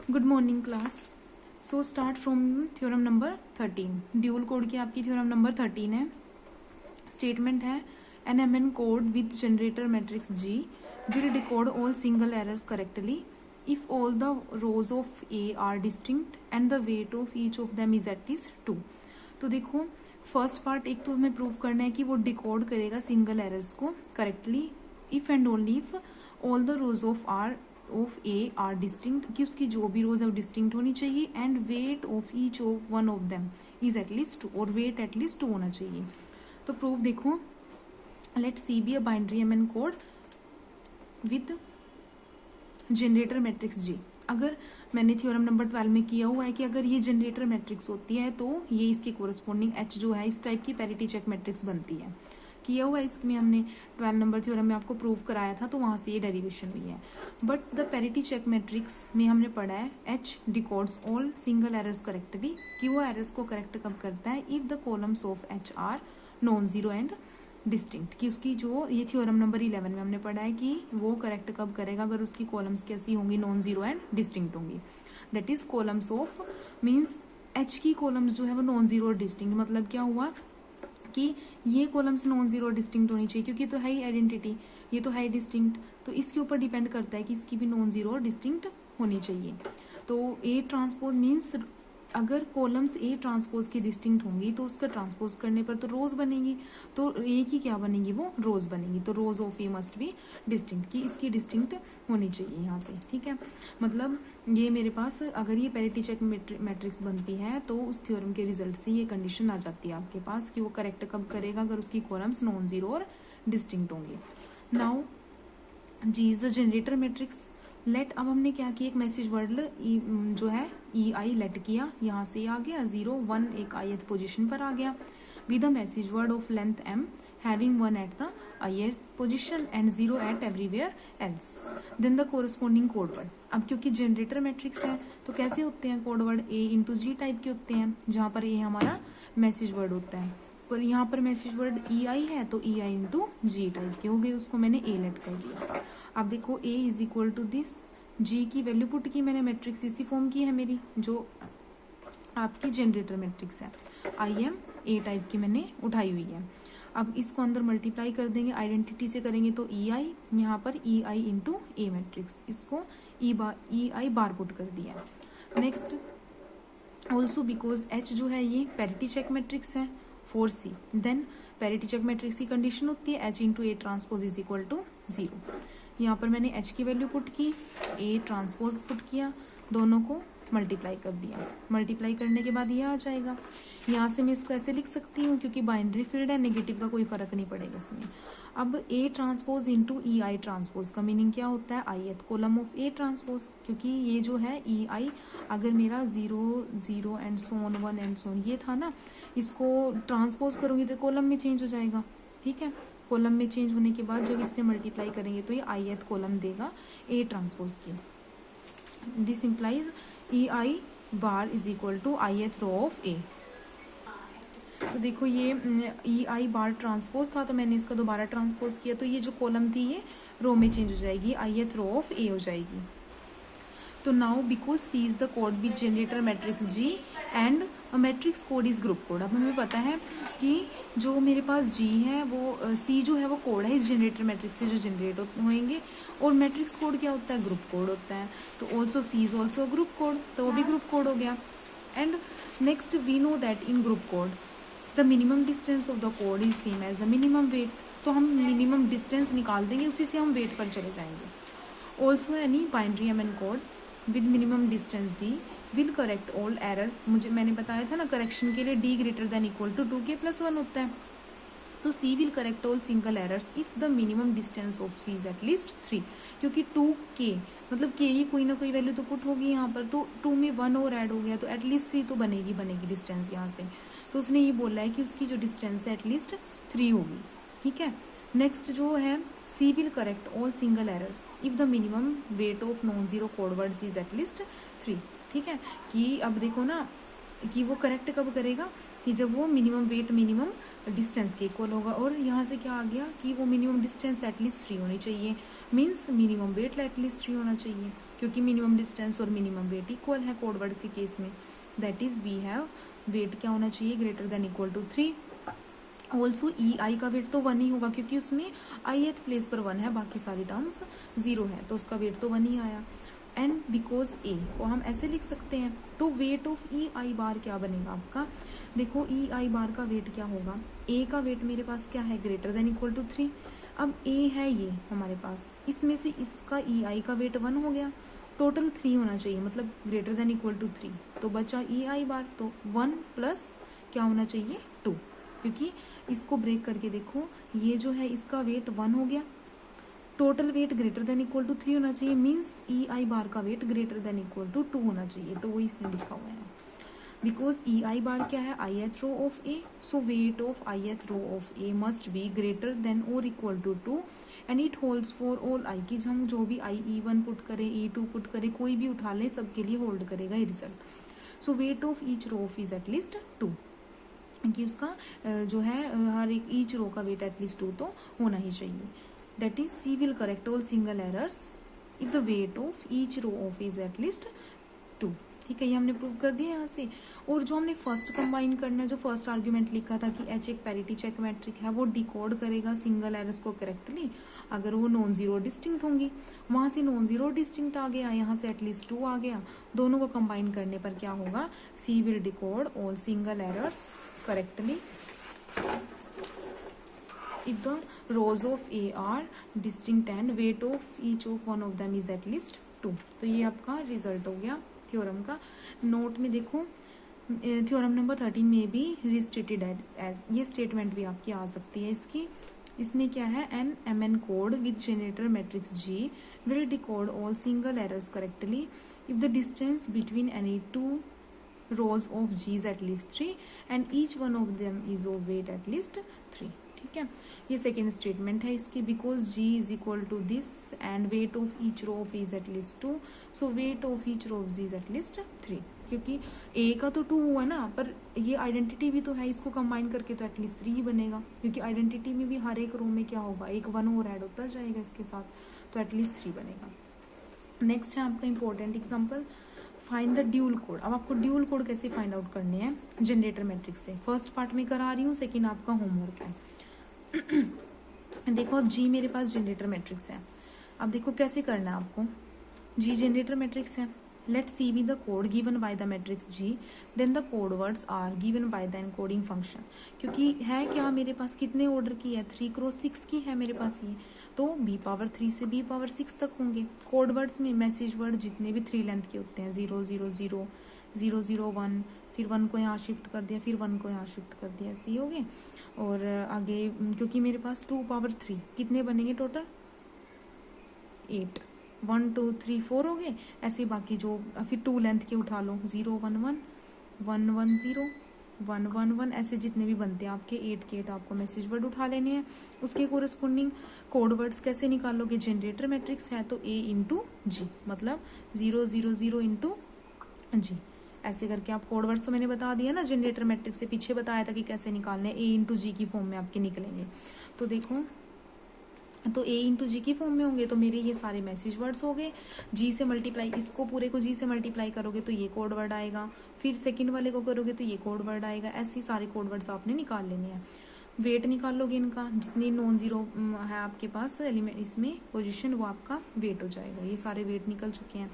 Good morning class. So start from theorem number 13। Dual code की आपकी theorem number 13 है। Statement है n m N code with generator matrix G will decode all single errors correctly if all the rows of A are distinct and the weight of each of them is at least 2। तो देखो first part एक तो हमें prove करना है कि वो decode करेगा सिंगल एरर्स को correctly if and only if all the rows of A are distinct, कि उसकी जो भी रोज है वो डिस्टिंक्ट होनी चाहिए and weight of each of one of them is at least 2, और वेट एटलीस्ट 2 होना चाहिए। तो प्रूफ देखो, let C be a binary M N code with generator matrix G. अगर मैंने थ्योरम नंबर 12 में किया हुआ है कि अगर ये जनरेटर मैट्रिक्स होती है तो ये इसके कोरस्पॉन्डिंग एच जो है इस टाइप की पैरिटी चेक मैट्रिक्स बनती है। किया हुआ है इसमें हमने 12 नंबर थ्योरम में आपको प्रूव कराया था, तो वहाँ से ये डेरिवेशन हुई है। But the parity check matrix में हमने पढ़ा है H decodes all single errors correctly, कि वो एरर्स को करेक्ट कब करता है if the columns of H are non zero and distinct, कि उसकी जो ये थ्योरम नंबर 11 में हमने पढ़ा है कि वो करेक्ट कब करेगा अगर उसकी कॉलम्स कैसी होंगी, नॉन जीरो एंड डिस्टिंक्ट होंगी। That is columns of means H की कॉलम्स जो है वो नॉन जीरो और डिस्टिंक्ट, मतलब क्या हुआ कि ये कॉलम्स नॉन जीरो डिस्टिंक्ट होनी चाहिए क्योंकि तो है ही आइडेंटिटी, ये तो है डिस्टिंक्ट, तो इसके ऊपर डिपेंड करता है कि इसकी भी नॉन जीरो और डिस्टिंक्ट होनी चाहिए। तो ए ट्रांसपोज मीन्स अगर कॉलम्स ए ट्रांसपोज की डिस्टिंक्ट होंगी तो उसका ट्रांसपोज करने पर तो रोज बनेगी, तो ए की क्या बनेगी, वो रोज बनेगी। तो रोज of A must B distinct, कि इसकी डिस्टिंक्ट होनी चाहिए यहाँ से। ठीक है, मतलब ये मेरे पास अगर ये पैरिटी चेक मैट्रिक्स बनती है तो उस थ्योरम के रिजल्ट से ये कंडीशन आ जाती है आपके पास कि वो करेक्ट कब करेगा अगर उसकी कॉलम्स नॉन जीरो और डिस्टिंक्ट होंगी। Now G is the generator matrix let. अब हमने क्या किया, एक मैसेज वर्ड जो है ई आई लेट किया, यहाँ से आ गया 0 1 एक ith पोजीशन पर आ गया with a message word of length m having 1 at the ith position and 0 at everywhere else then the corresponding code word. अब क्योंकि जनरेटर मैट्रिक्स है तो कैसे होते हैं code word, A into G type के होते हैं, जहाँ पर ए हमारा मैसेज वर्ड होता है, पर यहाँ पर मैसेज वर्ड ई आई है तो ई आई इंटू जी टाइप के हो गए, उसको मैंने ए लेट कर दिया। अब देखो a is equal to this, G की वैल्यू पुट की मैंने, मैट्रिक्स इसी फॉर्म की है मेरी जो आपकी जनरेटर मैट्रिक्स है, आई एम ए टाइप की मैंने उठाई हुई है। अब इसको अंदर मल्टीप्लाई कर देंगे, आइडेंटिटी से करेंगे तो ई आई, यहाँ पर ई आई इंटू ए मैट्रिक्स, इसको ई आई बार पुट कर दिया। नेक्स्ट ऑल्सो बिकॉज एच जो है ये पैरिटी चेक मैट्रिक्स है for C, then parity check matrix की कंडीशन होती है H into A transpose is equal to 0। यहाँ पर मैंने एच की वैल्यू पुट की, ए ट्रांसपोज पुट किया, दोनों को मल्टीप्लाई कर दिया। मल्टीप्लाई करने के बाद ये आ जाएगा, यहाँ से मैं इसको ऐसे लिख सकती हूँ क्योंकि बाइनरी फील्ड है, नेगेटिव का कोई फर्क नहीं पड़ेगा इसमें। अब A transpose into E I transpose का मीनिंग क्या होता है, ith column of A transpose, क्योंकि ये जो है ई आई अगर मेरा 0 0 एंड सोन 1 एंड सोन ये था ना, इसको ट्रांसपोज करूँगी तो कॉलम में चेंज हो जाएगा। ठीक है, कॉलम में चेंज होने के बाद जब इससे मल्टीप्लाई करेंगे तो ये ith कॉलम देगा ए ट्रांसपोज की। This implies E I bar is equal to ith row of A. तो देखो ये ई आई बार ट्रांसपोज था तो मैंने इसका दोबारा ट्रांसपोज किया, तो ये जो कॉलम थी ये रो में चेंज हो जाएगी, ith रो ऑफ ए हो जाएगी। तो now because C is the code with generator matrix G and matrix code is group code. अब हमें पता है कि जो मेरे पास जी है वो सी जो है वो कोड है इस जनरेटर मैट्रिक्स से जो जनरेट होंगे, और मैट्रिक्स कोड क्या होता है, ग्रुप कोड होता है। तो also C is also group code, तो वो भी ग्रुप कोड हो गया। And next we know that in group code the minimum distance of the code is same as the minimum weight, तो हम मिनिमम डिस्टेंस निकाल देंगे, उसी से हम वेट पर चले जाएंगे। Also any binary M N code with minimum distance D will correct all errors. मैंने बताया था ना करेक्शन के लिए D greater than equal to 2k + 1 होता है, तो C will correct all single errors if the minimum distance of C is at least 3, क्योंकि 2k मतलब k की कोई ना कोई वैल्यू तो पुट होगी यहाँ पर, तो 2 में 1 और ऐड हो गया तो एटलीस्ट 3 तो बनेगी डिस्टेंस यहाँ से। तो उसने ये बोला है कि उसकी जो डिस्टेंस है एटलीस्ट 3 होगी। ठीक है, नेक्स्ट जो है C will correct all single errors if the minimum weight of non zero code words is at least 3। ठीक है, कि अब देखो ना कि वो करेक्ट कब करेगा कि जब वो मिनिमम वेट मिनिमम डिस्टेंस के इक्वल होगा, और यहाँ से क्या आ गया कि वो मिनिमम डिस्टेंस एटलीस्ट 3 होनी चाहिए, मीन्स मिनिमम वेट एटलीस्ट 3 होना चाहिए। क्योंकि मिनिमम डिस्टेंस और मिनिमम वेट इक्वल है कोड वर्ड के केस में। That is we have weight क्या होना चाहिए, greater than equal to 3। Also E I का वेट तो 1 ही होगा क्योंकि उसमें ith प्लेस पर 1 है, बाकी सारी टर्म्स 0 है, तो उसका वेट तो 1 ही आया। एंड बिकॉज ए को हम ऐसे लिख सकते हैं, तो वेट ऑफ ई आई बार क्या बनेगा आपका, देखो ई आई बार का वेट क्या होगा, ए का वेट मेरे पास क्या है, ग्रेटर देन इक्वल टू 3। अब ए है ये हमारे पास, इसमें से इसका ई आई का वेट 1 हो गया, टोटल 3 होना चाहिए, मतलब ग्रेटर देन इक्वल टू 3, तो बचा ई आई बार, तो 1 प्लस क्या होना चाहिए 2, क्योंकि इसको ब्रेक करके देखो, ये जो है इसका वेट 1 हो गया, total weight greater than equal to 3 होना चाहिए, मीन्स ई आई बार का weight greater than equal to 2 होना चाहिए, तो वो इसने लिखा हुआ है। बिकॉज ई आई बार क्या है, ith row of A, so weight of ith row of A must be greater than और equal to 2 and it holds for all I की, हम जो भी आई E1 पुट करें, E2 पुट करें, कोई भी उठा लें, सबके लिए होल्ड करेगा ये result. So weight of each row of is at least 2, कि उसका जो है हर एक ईच रो का वेट एटलीस्ट 2 तो होना ही चाहिए। That is C will correct all single errors if the weight of each row of is at least 2। ठीक है, ये हमने प्रूव कर दिया यहाँ से। और जो हमने फर्स्ट कंबाइन करना है, जो फर्स्ट आर्ग्यूमेंट लिखा था कि एच एक पैरिटी चेक मैट्रिक है, वो डिकोड करेगा सिंगल एरर्स को करेक्टली अगर वो नॉन जीरो डिस्टिंक्ट होंगी। वहाँ से नॉन जीरो डिस्टिंक्ट आ गया, यहाँ से एटलीस्ट 2 आ गया, दोनों को कंबाइन करने पर क्या होगा, C will decode all single errors correctly if the rows of A are distinct and weight of each of one of them is at least 2। तो ये आपका रिजल्ट हो गया थ्योरम का। नोट में देखो थ्योरम नंबर 13 में भी रिस्टेटेड एज, ये स्टेटमेंट भी आपकी आ सकती है इसकी। इसमें क्या है, n m N code with generator matrix G will decode all single errors correctly if the distance between any 2 rows of G is at least 3 and each one of them is of weight at least 3। ठीक है, ये second statement है इसकी। Because G is equal to this and weight of each row of is at least 2, so weight of each row of G is at least 3। क्योंकि A का तो 2 हुआ ना, पर ये आइडेंटिटी भी तो है, इसको कंबाइन करके तो एटलीस्ट 3 ही बनेगा, क्योंकि आइडेंटिटी में भी हर एक रो में क्या होगा, एक 1 और ऐड होता जाएगा इसके साथ, तो एटलीस्ट 3 बनेगा। नेक्स्ट है आपका important example, find the dual code. अब आपको ड्यूल कोड कैसे फाइंड आउट करने हैं जनरेटर मैट्रिक्स से, फर्स्ट पार्ट में करा रही हूँ, सेकेंड आपका होमवर्क है। देखो अब जी मेरे पास जनरेटर मैट्रिक्स है, अब देखो कैसे करना है आपको। जी जनरेटर मैट्रिक्स है, let C be the code given by the matrix G, then the code words are given by the encoding function. क्योंकि है क्या मेरे पास, कितने ऑर्डर की है, 3x6 की है मेरे पास ये, तो b⁻3 से b⁻6 तक होंगे। कोड वर्ड्स में मैसेज वर्ड जितने भी 3 लेंथ के होते हैं, 0 0 0 0 0 1, फिर 1 को यहाँ शिफ्ट कर दिया, फिर 1 को यहाँ शिफ्ट कर दिया, ऐसे ही हो गए। और आगे क्योंकि मेरे पास 2⁻3 कितने बनेंगे टोटल, 8, 1 2 3 4 हो गए। ऐसे बाकी जो फिर 2 लेंथ के उठा लो, 0 1 1 1 1 0 1 1 1, ऐसे जितने भी बनते हैं आपके 8 के 8 आपको मैसेज वर्ड उठा लेने हैं। उसके कोरस्पोंडिंग कोड वर्ड्स कैसे निकालोगे, जनरेटर मैट्रिक्स है तो A इंटू जी, मतलब 0 0 0 इंटू जी, ऐसे करके आप कोड वर्ड्स तो मैंने बता दिया ना, जनरेटर मैट्रिक्स से पीछे बताया था कि कैसे निकालने, A इंटू जी की फॉर्म में आपके निकलेंगे। तो देखो, तो A इंटू जी की फॉर्म में होंगे, तो मेरे ये सारे मैसेज वर्ड्स हो गए। जी से मल्टीप्लाई, इसको पूरे को जी से मल्टीप्लाई करोगे तो ये कोड वर्ड आएगा, फिर सेकंड वाले को करोगे तो ये कोड वर्ड आएगा। ऐसे ही सारे कोड वर्ड्स आपने निकाल लेने हैं। वेट निकालोगे इनका, जितनी नॉन जीरो है आपके पास एलिमेंट इसमें पोजीशन, वो आपका वेट हो जाएगा। ये सारे वेट निकल चुके हैं।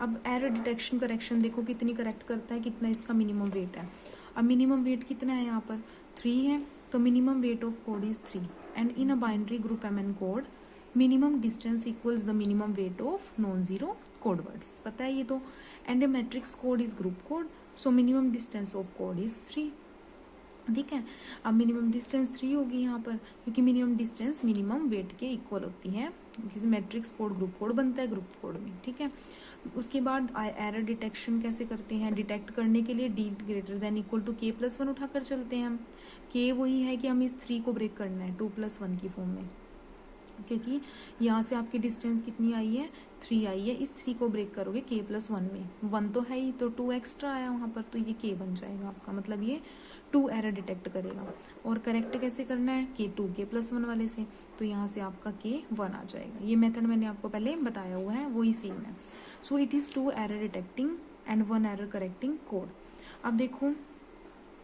अब एरर डिटेक्शन करेक्शन देखो कितनी करेक्ट करता है, कितना इसका मिनिमम वेट है। अब मिनिमम वेट कितना है यहाँ पर, 3 है, तो minimum weight of code is 3 and in a binary group MN code minimum distance equals the minimum weight of non zero code words, पता है ये तो। And A matrix code is group code, so minimum distance of code is 3। ठीक है, अब minimum distance 3 होगी यहाँ पर, क्योंकि मिनिमम डिस्टेंस मिनिमम वेट के इक्वल होती है, किसी मैट्रिक्स कोड ग्रुप कोड बनता है ग्रुप कोड में। ठीक है, उसके बाद एरर डिटेक्शन कैसे करते हैं, डिटेक्ट करने के लिए D greater than equal to K+1 उठाकर चलते हैं हम। K वही है कि हम इस 3 को ब्रेक करना है 2+1 की फॉर्म में, क्योंकि यहाँ से आपकी डिस्टेंस कितनी आई है, 3 आई है। इस 3 को ब्रेक करोगे K+1 में, 1 तो है ही, तो 2 एक्स्ट्रा आया वहाँ पर, तो ये K बन जाएगा आपका, मतलब ये 2 एरर डिटेक्ट करेगा। और करेक्ट कैसे करना है, K2 K+1 वाले से, तो यहाँ से आपका K1 आ जाएगा। ये मेथड मैंने आपको पहले बताया हुआ है, वही सेम है। So it is 2 error detecting and 1 error correcting code. अब देखो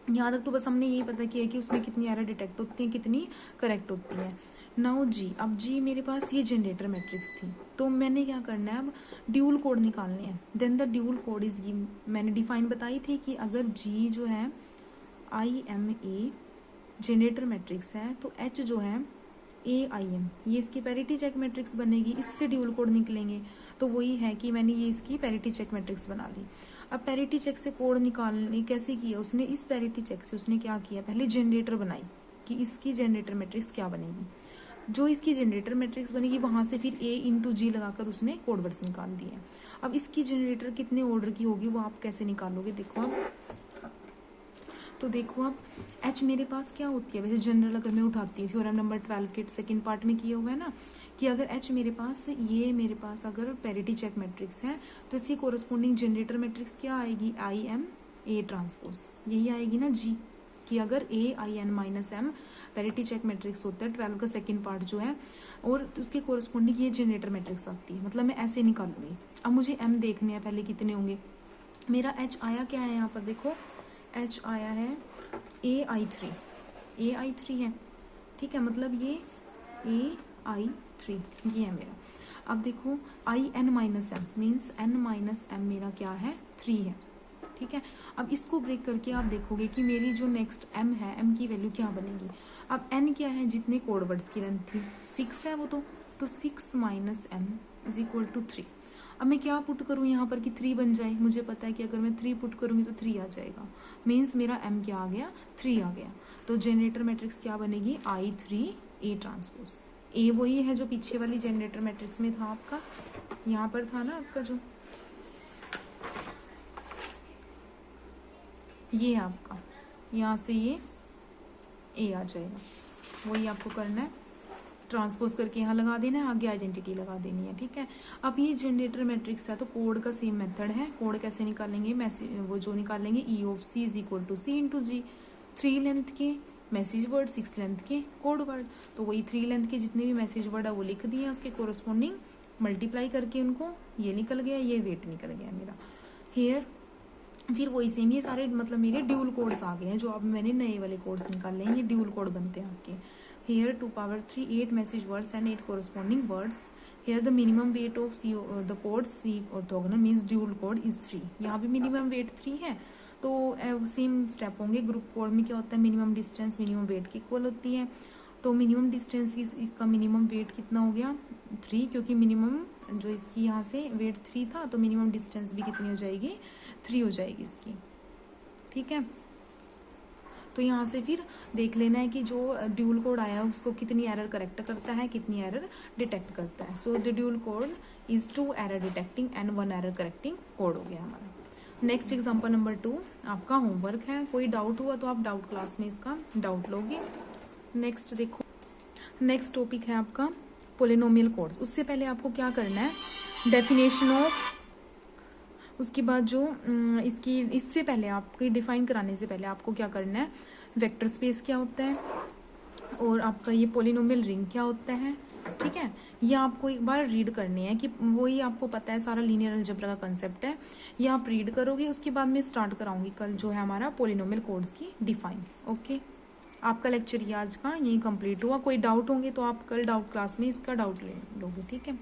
यहाँ तक तो बस हमने यही पता किया कि उसमें कितनी एरर डिटेक्ट होती है, कितनी करेक्ट होती है। नाउ जी, अब जी मेरे पास ये जनरेटर मैट्रिक्स थी, तो मैंने क्या करना है, अब ड्यूल कोड निकालने हैं। Then the dual code is मैंने डिफाइन बताई थी कि अगर जी जो है IMA जनरेटर मैट्रिक्स है तो H जो है AIM, ये इसकी पैरिटी चेक मैट्रिक्स बनेगी, इससे ड्यूल कोड निकलेंगे। तो वही है कि मैंने ये इसकी पैरिटी चेक मैट्रिक्स बना ली। अब पैरिटी चेक से कोड निकालने कैसे किया उसने, इस पैरिटी चेक से उसने क्या किया, पहले जनरेटर बनाई कि इसकी जनरेटर मैट्रिक्स क्या बनेगी। जो इसकी जनरेटर मैट्रिक्स बनेगी वहां से फिर A/G लगाकर उसने कोड वर्ड्स निकाल दिए। अब इसकी जनरेटर कितने ऑर्डर की होगी वो आप कैसे निकालोगे, देखो आप, तो देखो आप H मेरे पास क्या होती है, वैसे जनरल अगर मैं उठाती हूँ थ्योरम नंबर 12 के सेकंड पार्ट में किया हुआ है ना, कि अगर H मेरे पास अगर पैरिटी चेक मैट्रिक्स है तो इसकी कोरस्पोंडिंग जनरेटर मैट्रिक्स क्या आएगी, IMA ट्रांसपोज, यही आएगी ना जी, कि अगर AIN-M पैरिटी चेक मैट्रिक्स होता है 12 का सेकंड पार्ट जो है, और उसके कोरस्पोंडिंग ये जनरेटर मैट्रिक्स आती है, मतलब मैं ऐसे निकालूंगी। अब मुझे M देखने हैं पहले कितने होंगे, मेरा H आया क्या है यहाँ पर, देखो H आया है AI3 है, ठीक है, मतलब ये AI3 ये है मेरा। अब देखो IN-M मीन्स N-M मेरा क्या है, 3 है, ठीक है। अब इसको ब्रेक करके आप देखोगे कि मेरी जो नेक्स्ट M है, M की वैल्यू क्या बनेगी। अब N क्या है, जितने कोड वर्ड्स की लेंथ थी 6 है वो, तो 6 - M = 3। अब मैं क्या पुट करूँ यहाँ पर कि 3 बन जाए, मुझे पता है कि अगर मैं 3 पुट करूँगी तो 3 आ जाएगा, मीन्स मेरा M क्या आ गया, 3 आ गया। तो जनरेटर मैट्रिक्स क्या बनेगी, I3A ट्रांसपोज। A वही है जो पीछे वाली जनरेटर मैट्रिक्स में था आपका, यहाँ पर था ना आपका जो ये आपका, यहाँ से ये A आ जाएगा, वही आपको करना है, ट्रांसपोज करके यहाँ लगा देना है, आगे आइडेंटिटी लगा देनी है, ठीक है। अब ये जनरेटर मैट्रिक्स है तो कोड का सेम मेथड है। कोड कैसे निकालेंगे, वो जो निकालेंगे E(C) = C × G, 3 लेंथ के मैसेज वर्ड, 6 लेंथ के कोड वर्ड, तो वही 3 लेंथ के जितने भी मैसेज वर्ड है वो लिख दिए, उसके कोरस्पोंडिंग मल्टीप्लाई करके उनको ये निकल गया, ये वेट निकल गया मेरा हेयर। फिर वही सेम ये सारे मतलब मेरे ड्यूल कोड्स आ गए हैं, जो अब मैंने नए वाले कोड्स निकाले हैं, ये ड्यूल कोड बनते हैं आपके। Here 2^3 8 message words and 8 corresponding words. Here the minimum weight of the code C orthogonal means dual code is 3. यहाँ भी minimum weight 3 है, तो सेम स्टेप होंगे। ग्रुप कोड में क्या होता है, मिनिमम डिस्टेंस मिनिमम वेट की इक्वल होती है, तो मिनिमम डिस्टेंस इसका मिनिमम वेट कितना हो गया 3, क्योंकि मिनिमम जो इसकी यहाँ से वेट 3 था, तो मिनिमम डिस्टेंस भी कितनी हो जाएगी, 3 हो जाएगी इसकी, ठीक है। तो यहाँ से फिर देख लेना है कि जो ड्यूल कोड आया है उसको कितनी एरर करेक्ट करता है, कितनी एरर डिटेक्ट करता है। So the dual code is 2 error detecting and 1 error correcting code हो गया हमारा। नेक्स्ट एग्जांपल नंबर 2 आपका होमवर्क है, कोई डाउट हुआ तो आप डाउट क्लास में इसका डाउट लोगे। नेक्स्ट देखो, नेक्स्ट टॉपिक है आपका पोलिनोमियल कोड्स। उससे पहले आपको क्या करना है, डेफिनेशन ऑफ, उसके बाद जो इसकी इससे पहले आपको डिफाइन कराने से पहले आपको क्या करना है, वेक्टर स्पेस क्या होता है और आपका ये पोलिनोमियल रिंग क्या होता है, ठीक है। ये आपको एक बार रीड करनी है कि वही आपको पता है, सारा लीनियर अलजेब्रा का कंसेप्ट है, ये आप रीड करोगे। उसके बाद मैं स्टार्ट कराऊंगी कल जो है हमारा पोलिनोमियल कोड्स की डिफाइन। ओके, आपका लेक्चर ये आज का यही कंप्लीट हुआ। कोई डाउट होंगे तो आप कल डाउट क्लास में इसका डाउट ले लोगे, ठीक है।